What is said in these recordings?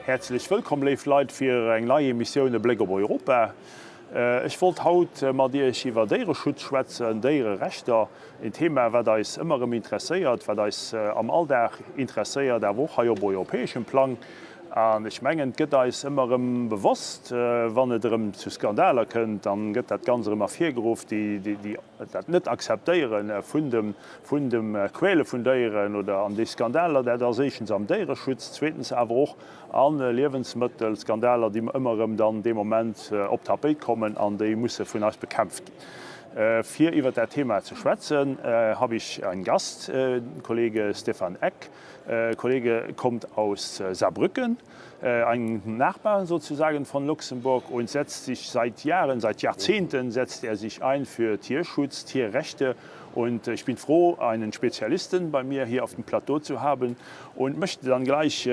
Herzlich willkommen, liebe Leute, für eine neue Emission der Blick auf Europa. Ich wollte heute mit euch über Tierenschutz schwätzen, Tierenrechte, ein Thema, das uns immer interessiert, das uns am Alltag interessiert, auch hier auf europäischem Plan. Und ich meine, es geht uns immer bewusst, wenn es zu Skandalen kommt, dann geht das Ganze immer vorgerufen, die das nicht akzeptieren von dem Quälen von Tieren oder an die Skandale, die da sind am Tierenschutz. Zweitens aber auch an Lebensmittelskandale, die immer dann in dem Moment auf Tapet kommen und die müssen von uns bekämpft werden. Für über das Thema zu schwätzen, habe ich einen Gast, Kollege Stefan Eck. Kollege kommt aus Saarbrücken, ein Nachbar sozusagen von Luxemburg und setzt sich seit Jahren, seit Jahrzehnten setzt er sich ein für Tierschutz, Tierrechte. Und ich bin froh, einen Spezialisten bei mir hier auf dem Plateau zu haben und möchte dann gleich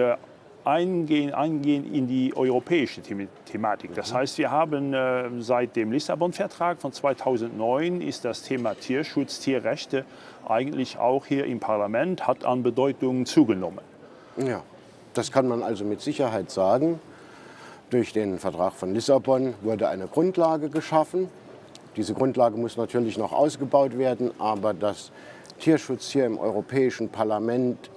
eingehen in die europäische Thematik. Das heißt, wir haben seit dem Lissabon-Vertrag von 2009 ist das Thema Tierschutz, Tierrechte eigentlich auch hier im Parlament, hat an Bedeutung zugenommen. Ja, das kann man also mit Sicherheit sagen. Durch den Vertrag von Lissabon wurde eine Grundlage geschaffen. Diese Grundlage muss natürlich noch ausgebaut werden, aber dass Tierschutz hier im Europäischen Parlament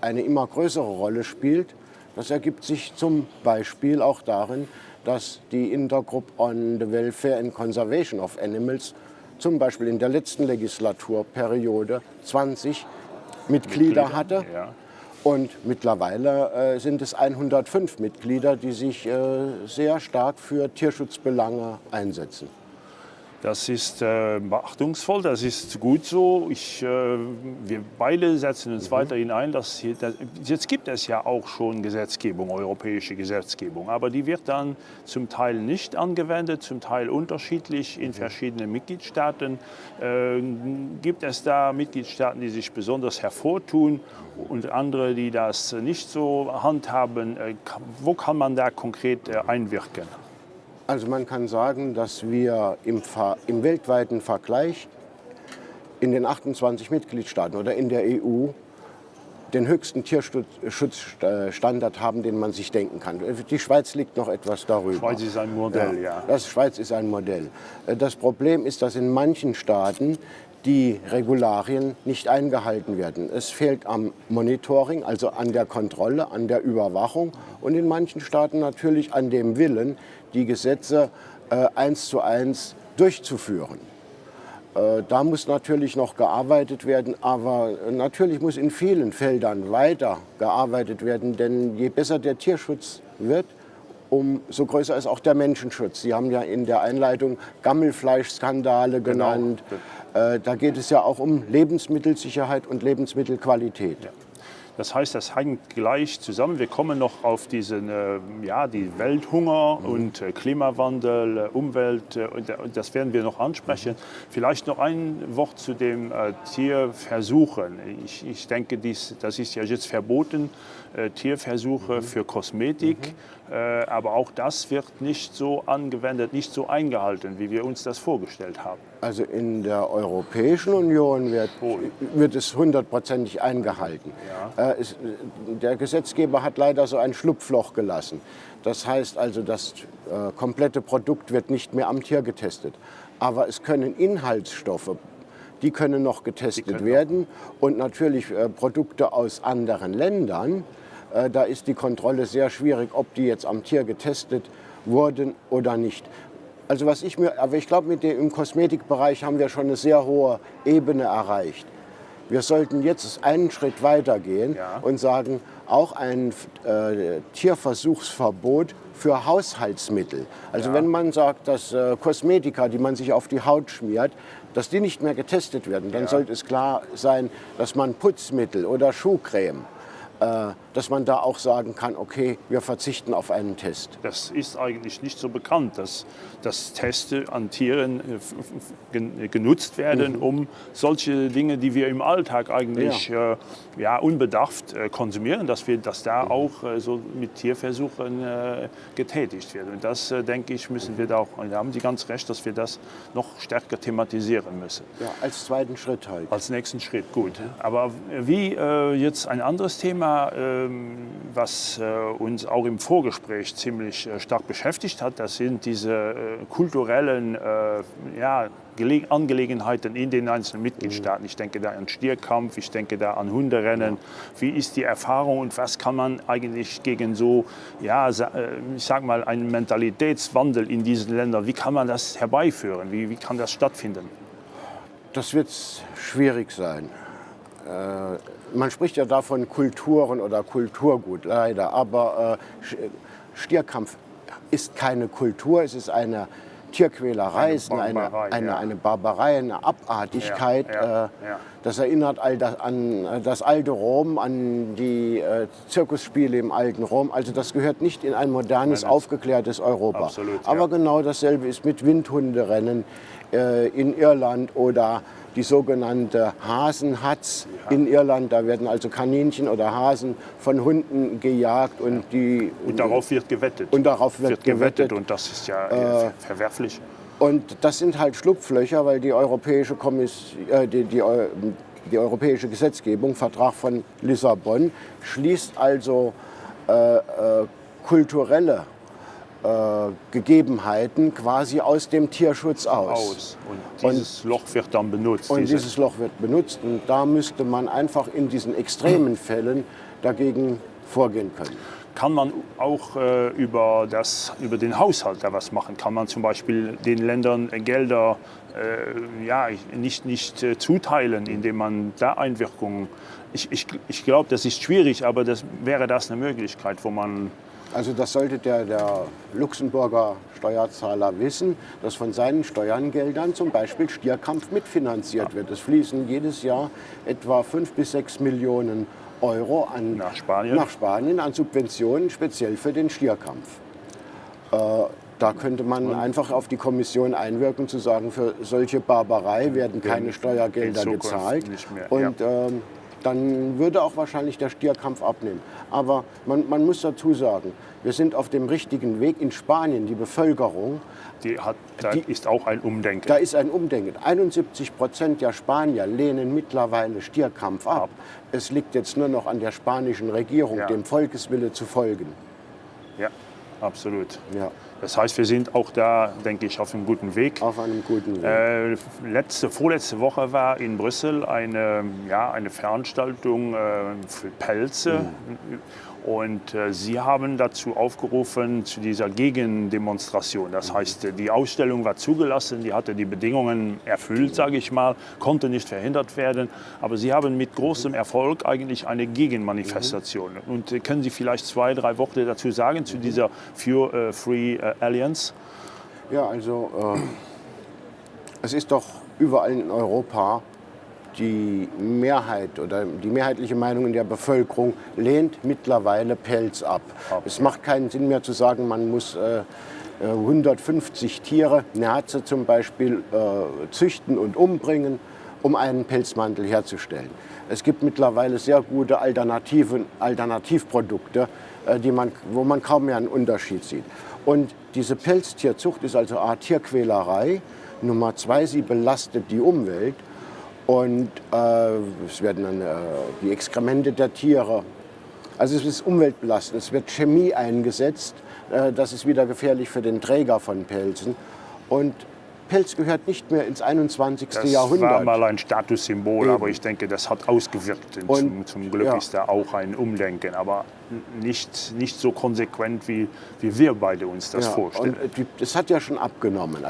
eine immer größere Rolle spielt, das ergibt sich zum Beispiel auch darin, dass die Intergroup on the Welfare and Conservation of Animals zum Beispiel in der letzten Legislaturperiode 20 Mitglieder hatte. Ja. Und mittlerweile sind es 105 Mitglieder, die sich sehr stark für Tierschutzbelange einsetzen. Das ist beachtungsvoll, das ist gut so. Wir beide setzen uns weiterhin ein, jetzt gibt es ja auch schon Gesetzgebung, europäische Gesetzgebung, aber die wird dann zum Teil nicht angewendet, zum Teil unterschiedlich in verschiedenen Mitgliedstaaten. Gibt es da Mitgliedstaaten, die sich besonders hervortun und andere, die das nicht so handhaben? Wo kann man da konkret einwirken? Also man kann sagen, dass wir im weltweiten Vergleich in den 28 Mitgliedstaaten oder in der EU den höchsten Tierschutzstandard haben, den man sich denken kann. Die Schweiz liegt noch etwas darüber. Schweiz ist ein Modell, ja. Die Schweiz ist ein Modell. Das Problem ist, dass in manchen Staaten die Regularien nicht eingehalten werden. Es fehlt am Monitoring, also an der Kontrolle, an der Überwachung und in manchen Staaten natürlich an dem Willen, die Gesetze 1:1 durchzuführen. Da muss natürlich noch gearbeitet werden, aber natürlich muss in vielen Feldern weiter gearbeitet werden, denn je besser der Tierschutz wird, umso größer ist auch der Menschenschutz. Sie haben ja in der Einleitung Gammelfleischskandale genannt. Genau. Da geht es ja auch um Lebensmittelsicherheit und Lebensmittelqualität. Ja. Das heißt, das hängt gleich zusammen. Wir kommen noch auf diesen, die Welthunger und Klimawandel, Umwelt, und das werden wir noch ansprechen. Vielleicht noch ein Wort zu dem Tierversuchen. Ich denke, das ist ja jetzt verboten, Tierversuche für Kosmetik. Aber auch das wird nicht so angewendet, nicht so eingehalten, wie wir uns das vorgestellt haben. Also in der Europäischen Union wird es 100%ig eingehalten. Ja. Der Gesetzgeber hat leider so ein Schlupfloch gelassen. Das heißt also, das komplette Produkt wird nicht mehr am Tier getestet. Aber es können Inhaltsstoffe, die können noch getestet werden. Und natürlich Produkte aus anderen Ländern. Da ist die Kontrolle sehr schwierig, ob die jetzt am Tier getestet wurden oder nicht. Also aber ich glaube, im Kosmetikbereich haben wir schon eine sehr hohe Ebene erreicht. Wir sollten jetzt einen Schritt weiter gehen und sagen, auch ein Tierversuchsverbot für Haushaltsmittel. Also wenn man sagt, dass Kosmetika, die man sich auf die Haut schmiert, dass die nicht mehr getestet werden, dann sollte es klar sein, dass man Putzmittel oder Schuhcreme, dass man da auch sagen kann, okay, wir verzichten auf einen Test. Das ist eigentlich nicht so bekannt, dass Tests an Tieren genutzt werden, um solche Dinge, die wir im Alltag eigentlich unbedarft konsumieren, dass da auch so mit Tierversuchen getätigt wird. Und das, denke ich, müssen wir da auch, da haben Sie ganz recht, dass wir das noch stärker thematisieren müssen. Ja, als zweiten Schritt halt. Als nächsten Schritt, gut. Aber wie jetzt ein anderes Thema, Thema, was uns auch im Vorgespräch ziemlich stark beschäftigt hat, das sind diese kulturellen Angelegenheiten in den einzelnen Mitgliedstaaten. Ich denke da an Stierkampf, ich denke da an Hunderennen. Wie ist die Erfahrung und was kann man eigentlich gegen so, ich sag mal, einen Mentalitätswandel in diesen Ländern, wie kann man das herbeiführen? Wie kann das stattfinden? Das wird schwierig sein. Man spricht ja davon Kulturen oder Kulturgut, leider. Aber Stierkampf ist keine Kultur, es ist eine Tierquälerei, eine Barbarei, eine Abartigkeit. Das erinnert an das alte Rom, an die Zirkusspiele im alten Rom. Also das gehört nicht in ein modernes, aufgeklärtes Europa. Absolut, aber genau dasselbe ist mit Windhunderennen in Irland oder die sogenannte Hasenhatz in Irland. Da werden also Kaninchen oder Hasen von Hunden gejagt und darauf wird gewettet. Und darauf wird gewettet. Und das ist ja verwerflich. Und das sind halt Schlupflöcher, weil die europäische die europäische Gesetzgebung, Vertrag von Lissabon, schließt also kulturelle Gegebenheiten quasi aus dem Tierschutz aus. Und dieses Loch wird dann benutzt. Und dieses Loch wird benutzt. Und da müsste man einfach in diesen extremen Fällen dagegen vorgehen können. Kann man auch über den Haushalt da was machen? Kann man zum Beispiel den Ländern Gelder nicht zuteilen, indem man da Einwirkungen... Ich glaube, das ist schwierig, aber wäre das eine Möglichkeit, wo man... Also das sollte der Luxemburger Steuerzahler wissen, dass von seinen Steuergeldern zum Beispiel Stierkampf mitfinanziert wird. Es fließen jedes Jahr etwa 5 bis 6 Millionen Euro nach Spanien an Subventionen, speziell für den Stierkampf. Da könnte man einfach auf die Kommission einwirken, zu sagen, für solche Barbarei werden keine Steuergelder gezahlt. Und dann würde auch wahrscheinlich der Stierkampf abnehmen. Aber man muss dazu sagen, wir sind auf dem richtigen Weg. In Spanien, die Bevölkerung... Da ist auch ein Umdenken. Da ist ein Umdenken. 71% der Spanier lehnen mittlerweile Stierkampf ab. Es liegt jetzt nur noch an der spanischen Regierung, dem Volkeswille zu folgen. Ja, absolut. Ja. Das heißt, wir sind auch da, denke ich, auf einem guten Weg. Auf einem guten Weg. Vorletzte Woche war in Brüssel eine Veranstaltung für Pelze. Und Sie haben dazu aufgerufen zu dieser Gegendemonstration. Das heißt, die Ausstellung war zugelassen, die hatte die Bedingungen erfüllt, sage ich mal, konnte nicht verhindert werden. Aber Sie haben mit großem Erfolg eigentlich eine Gegenmanifestation. Und können Sie vielleicht 2, 3 Worte dazu sagen, zu dieser Free Alliance? Ja, also es ist doch überall in Europa die Mehrheit oder die mehrheitliche Meinung in der Bevölkerung lehnt mittlerweile Pelz ab. Okay. Es macht keinen Sinn mehr zu sagen, man muss 150 Tiere, Nerze zum Beispiel, züchten und umbringen, um einen Pelzmantel herzustellen. Es gibt mittlerweile sehr gute Alternativprodukte, wo man kaum mehr einen Unterschied sieht. Und diese Pelztierzucht ist also eine Tierquälerei. Nummer 2, sie belastet die Umwelt. Und es werden dann die Exkremente der Tiere, also es ist umweltbelastend, es wird Chemie eingesetzt, das ist wieder gefährlich für den Träger von Pelzen. Und Pelz gehört nicht mehr ins 21. Jahrhundert. Das war mal ein Statussymbol, aber ich denke, das hat ausgewirkt. Und zum Glück ist da auch ein Umdenken, aber nicht so konsequent, wie wir beide uns das vorstellen. Und das hat ja schon abgenommen,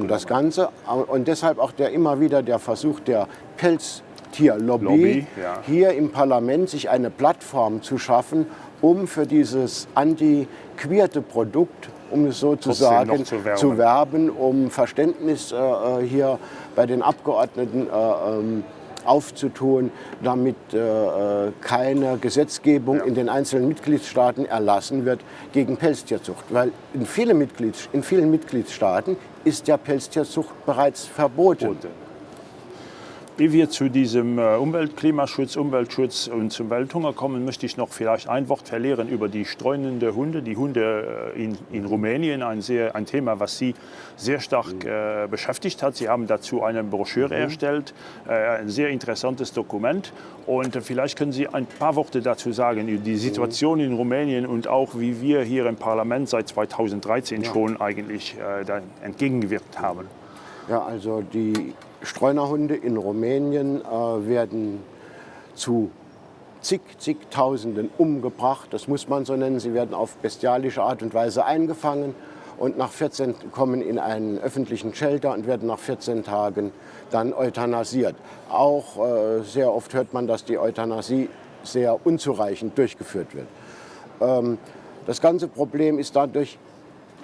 das Ganze. Und deshalb auch immer wieder der Versuch der Pelztierlobby, hier im Parlament sich eine Plattform zu schaffen, um für dieses antiquierte Produkt, um es so zu sagen, zu werben, um Verständnis hier bei den Abgeordneten aufzutun, damit keine Gesetzgebung in den einzelnen Mitgliedstaaten erlassen wird gegen Pelztierzucht. Weil in vielen Mitgliedstaaten ist ja Pelztierzucht bereits verboten. Ehe wir zu diesem Umweltschutz und zum Welthunger kommen, möchte ich noch vielleicht ein Wort verlieren über die streunende Hunde. Die Hunde in Rumänien, ein Thema, was Sie sehr stark beschäftigt hat. Sie haben dazu eine Broschüre erstellt, ein sehr interessantes Dokument. Und vielleicht können Sie ein paar Worte dazu sagen, über die Situation in Rumänien und auch, wie wir hier im Parlament seit 2013 schon eigentlich entgegengewirkt haben. Ja, also die Streunerhunde in Rumänien werden zu zigtausenden umgebracht. Das muss man so nennen. Sie werden auf bestialische Art und Weise eingefangen und kommen in einen öffentlichen Shelter und werden nach 14 Tagen dann euthanasiert. Auch sehr oft hört man, dass die Euthanasie sehr unzureichend durchgeführt wird. Das ganze Problem ist dadurch,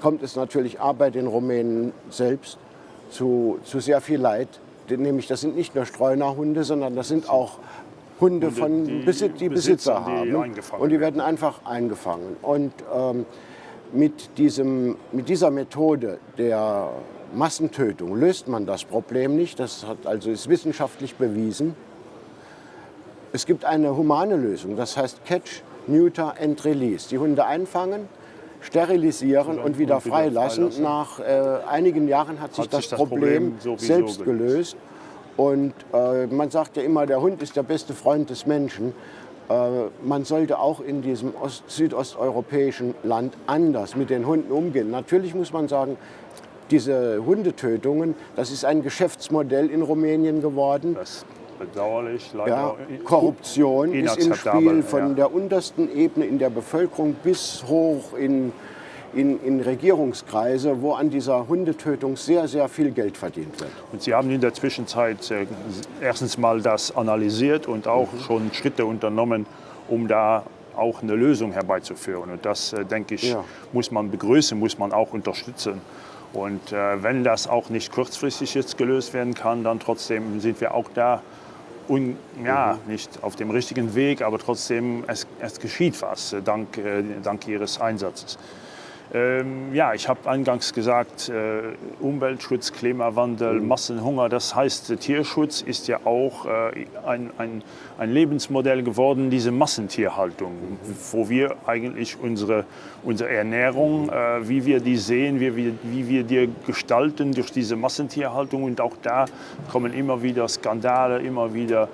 kommt es natürlich bei den Rumänen selbst zu sehr viel Leid. Nämlich das sind nicht nur Streunerhunde, sondern das sind auch Hunde, die Besitzer haben. Und die werden einfach eingefangen. Und mit dieser Methode der Massentötung löst man das Problem nicht. Das ist wissenschaftlich bewiesen. Es gibt eine humane Lösung, das heißt Catch, Neuter and Release. Die Hunde einfangen, sterilisieren und wieder freilassen. Nach einigen Jahren hat sich das Problem selbst gelöst. Und man sagt ja immer, der Hund ist der beste Freund des Menschen. Man sollte auch in diesem südosteuropäischen Land anders mit den Hunden umgehen. Natürlich muss man sagen, diese Hundetötungen, das ist ein Geschäftsmodell in Rumänien geworden. Das bedauerlich, leider. Ja, Korruption ist im Spiel von der untersten Ebene in der Bevölkerung bis hoch in Regierungskreise, wo an dieser Hundetötung sehr, sehr viel Geld verdient wird. Und Sie haben in der Zwischenzeit erstens mal das analysiert und auch schon Schritte unternommen, um da auch eine Lösung herbeizuführen. Und das, denke ich, muss man begrüßen, muss man auch unterstützen. Und wenn das auch nicht kurzfristig jetzt gelöst werden kann, dann trotzdem sind wir auch da nicht auf dem richtigen Weg, aber trotzdem, es geschieht was, dank Ihres Einsatzes. Ich habe eingangs gesagt, Umweltschutz, Klimawandel, Massenhunger, das heißt, Tierschutz ist ja auch ein Lebensmodell geworden, diese Massentierhaltung, wo wir eigentlich unsere Ernährung, wie wir die sehen, wie wir die gestalten durch diese Massentierhaltung, und auch da kommen immer wieder Skandale, immer wieder,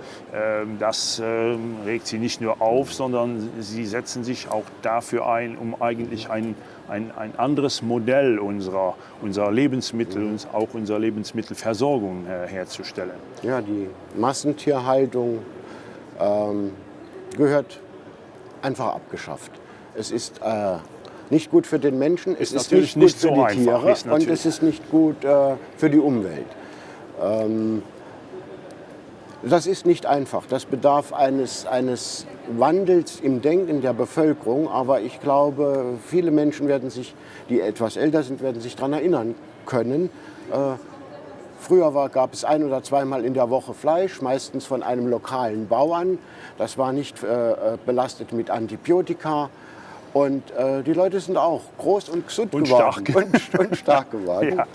das regt sie nicht nur auf, sondern sie setzen sich auch dafür ein, um eigentlich ein anderes Modell unserer Lebensmittel und auch unserer Lebensmittelversorgung herzustellen. Ja, die Massentierhaltung gehört einfach abgeschafft. Es ist nicht gut für den Menschen, es ist nicht gut für die Tiere und es ist nicht gut für die Umwelt. Das ist nicht einfach. Das bedarf eines Wandels im Denken der Bevölkerung. Aber ich glaube, viele Menschen die etwas älter sind, werden sich daran erinnern können. Früher gab es 1- oder zweimal in der Woche Fleisch, meistens von einem lokalen Bauern. Das war nicht belastet mit Antibiotika. Und die Leute sind auch groß und gesund geworden. Und stark geworden. Ja.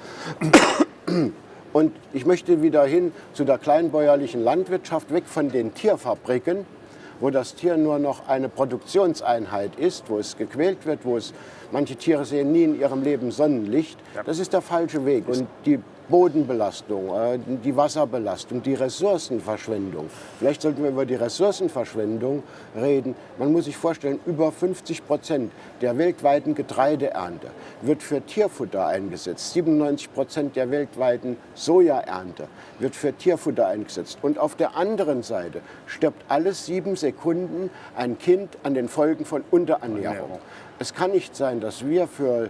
Und ich möchte wieder hin zu der kleinbäuerlichen Landwirtschaft, weg von den Tierfabriken, wo das Tier nur noch eine Produktionseinheit ist, wo es gequält wird, manche Tiere sehen nie in ihrem Leben Sonnenlicht. Ja. Das ist der falsche Weg. Und die Bodenbelastung, die Wasserbelastung, die Ressourcenverschwendung. Vielleicht sollten wir über die Ressourcenverschwendung reden. Man muss sich vorstellen, über 50% der weltweiten Getreideernte wird für Tierfutter eingesetzt. 97% der weltweiten Sojaernte wird für Tierfutter eingesetzt. Und auf der anderen Seite stirbt alle 7 Sekunden ein Kind an den Folgen von Unterernährung. Es kann nicht sein, dass wir für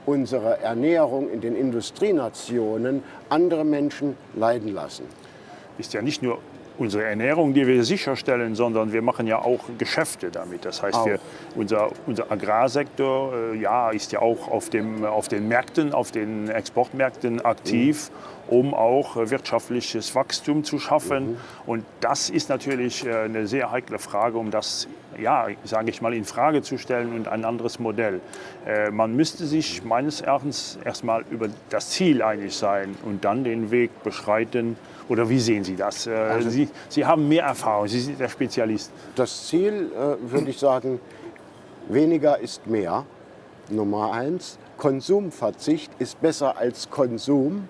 unsere Ernährung in den Industrienationen andere Menschen leiden lassen. Ist ja nicht nur unsere Ernährung, die wir sicherstellen, sondern wir machen ja auch Geschäfte damit. Das heißt, unser Agrarsektor ist ja auch auf den Märkten, auf den Exportmärkten aktiv, um auch wirtschaftliches Wachstum zu schaffen. Und das ist natürlich eine sehr heikle Frage, um das ja, sage ich mal, in Frage zu stellen und ein anderes Modell. Man müsste sich meines Erachtens erstmal über das Ziel einig sein und dann den Weg beschreiten. Oder wie sehen Sie das? Sie haben mehr Erfahrung, Sie sind der Spezialist. Das Ziel, würde ich sagen, weniger ist mehr. Nummer 1. Konsumverzicht ist besser als Konsum,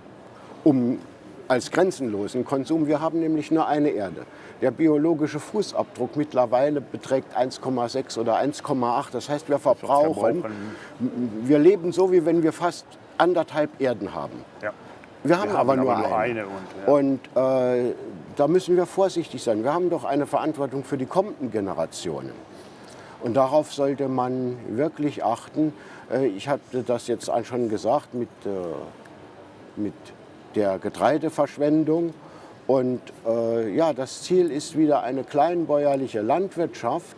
als grenzenlosen Konsum. Wir haben nämlich nur eine Erde. Der biologische Fußabdruck mittlerweile beträgt 1,6 oder 1,8. Das heißt, wir verbrauchen. Wir leben so, wie wenn wir fast anderthalb Erden haben. Ja. Wir haben aber nur eine. Und da müssen wir vorsichtig sein. Wir haben doch eine Verantwortung für die kommenden Generationen. Und darauf sollte man wirklich achten. Ich hatte das jetzt schon gesagt mit der Getreideverschwendung. Und ja, das Ziel ist wieder eine kleinbäuerliche Landwirtschaft.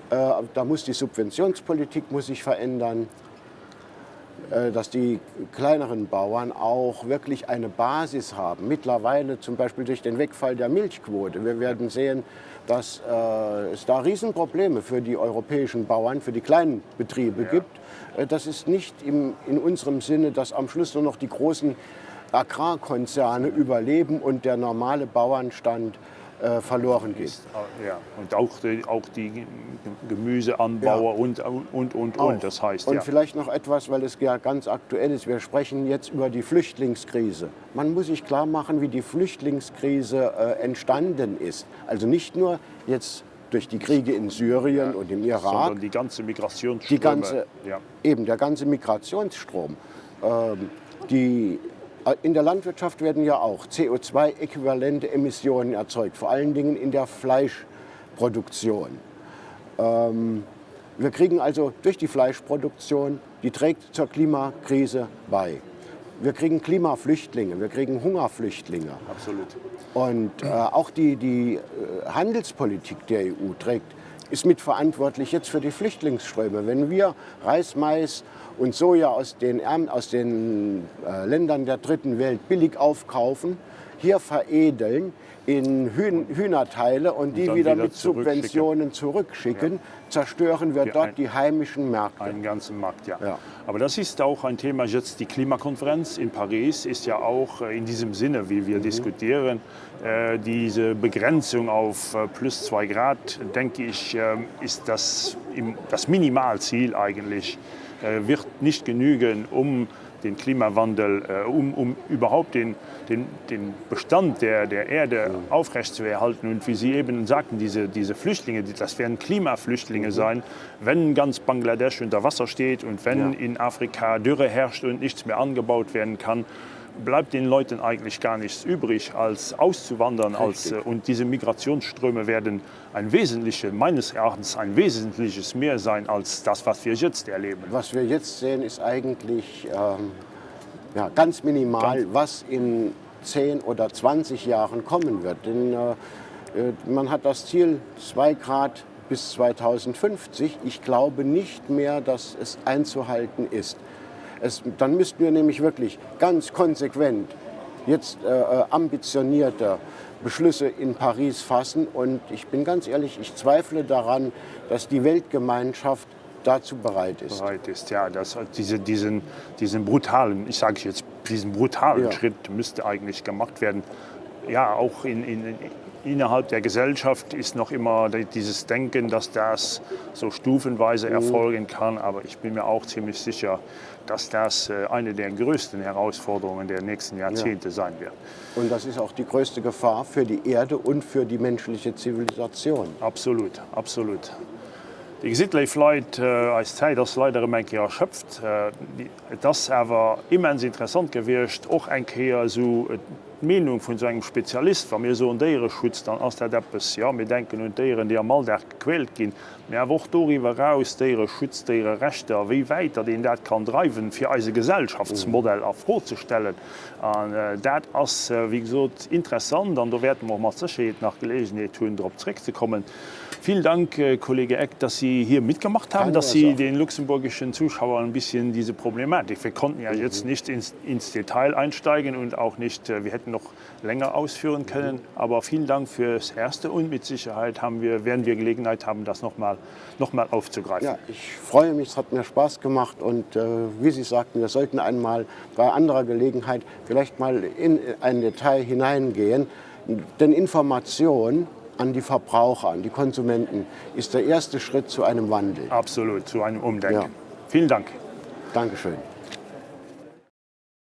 Da muss die Subventionspolitik sich verändern, dass die kleineren Bauern auch wirklich eine Basis haben. Mittlerweile zum Beispiel durch den Wegfall der Milchquote. Wir werden sehen, dass es da Riesenprobleme für die europäischen Bauern, für die kleinen Betriebe gibt. Das ist nicht in unserem Sinne, dass am Schluss nur noch die großen Agrarkonzerne überleben und der normale Bauernstand verloren geht. Ja. Und auch die Gemüseanbauer und. Das heißt, und vielleicht noch etwas, weil es ja ganz aktuell ist. Wir sprechen jetzt über die Flüchtlingskrise. Man muss sich klar machen, wie die Flüchtlingskrise entstanden ist. Also nicht nur jetzt durch die Kriege in Syrien und im Irak, sondern die ganze Migrationsströme. Der ganze Migrationsstrom. In der Landwirtschaft werden ja auch CO2-äquivalente Emissionen erzeugt, vor allen Dingen in der Fleischproduktion. Wir kriegen also durch die Fleischproduktion, die trägt zur Klimakrise bei. Wir kriegen Klimaflüchtlinge, wir kriegen Hungerflüchtlinge. Absolut. Und auch die Handelspolitik der EU ist mitverantwortlich jetzt für die Flüchtlingsströme. Wenn wir Reis, Mais und Soja aus den Ländern der dritten Welt billig aufkaufen, hier veredeln in Hühnerteile und die wieder mit Subventionen zurückschicken, zerstören wir dort die heimischen Märkte. Einen ganzen Markt, ja. Aber das ist auch ein Thema, jetzt die Klimakonferenz in Paris ist ja auch in diesem Sinne, wie wir diskutieren, diese Begrenzung auf plus 2 Grad, denke ich, ist das Minimalziel eigentlich. Wird nicht genügen, um den Klimawandel, um überhaupt den Bestand der Erde aufrechtzuerhalten. Und wie Sie eben sagten, diese Flüchtlinge, das werden Klimaflüchtlinge sein, wenn ganz Bangladesch unter Wasser steht und wenn in Afrika Dürre herrscht und nichts mehr angebaut werden kann, bleibt den Leuten eigentlich gar nichts übrig, als auszuwandern. Und diese Migrationsströme werden meines Erachtens ein wesentliches mehr sein als das, was wir jetzt erleben. Was wir jetzt sehen, ist eigentlich ganz minimal, was in 10 oder 20 Jahren kommen wird. Denn man hat das Ziel 2 Grad bis 2050. Ich glaube nicht mehr, dass es einzuhalten ist. Dann müssten wir nämlich wirklich ganz konsequent jetzt ambitionierte Beschlüsse in Paris fassen. Und ich bin ganz ehrlich, ich zweifle daran, dass die Weltgemeinschaft dazu bereit ist. Ja, diesen brutalen, diesen brutalen Schritt müsste eigentlich gemacht werden. Ja, auch innerhalb der Gesellschaft ist noch immer dieses Denken, dass das so stufenweise erfolgen kann. Aber ich bin mir auch ziemlich sicher, dass das eine der größten Herausforderungen der nächsten Jahrzehnte sein wird. Und das ist auch die größte Gefahr für die Erde und für die menschliche Zivilisation. Absolut, absolut. Die Siedleifleit als Zeit das leider Menke erschöpft. Das aber immens interessant gewircht, auch einkehr so Meinung von so einem Spezialist, wenn wir so einen Tierschutz dann aus der Deppes, wir denken und Tieren, die am Alltag gequält gehen, wir auch darüber raus, Tierschutz, Tierrechte, wie weit den das kann treiben, für unser Gesellschaftsmodell auch vorzustellen. Und das ist, wie gesagt, interessant, und da werden wir mal Sicherheit nach Gelegenheit tun, darauf zurückzukommen. Vielen Dank, Kollege Eck, dass Sie hier mitgemacht haben, dass Sie den luxemburgischen Zuschauern ein bisschen diese Problematik. Wir konnten ja jetzt nicht ins Detail einsteigen und auch nicht, wir hätten noch länger ausführen können. Aber vielen Dank fürs Erste und mit Sicherheit werden wir Gelegenheit haben, das noch mal aufzugreifen. Ja, ich freue mich, es hat mir Spaß gemacht und wie Sie sagten, wir sollten einmal bei anderer Gelegenheit vielleicht mal in ein Detail hineingehen, denn Information an die Verbraucher, an die Konsumenten ist der erste Schritt zu einem Wandel. Absolut, zu einem Umdenken. Ja. Vielen Dank. Dankeschön.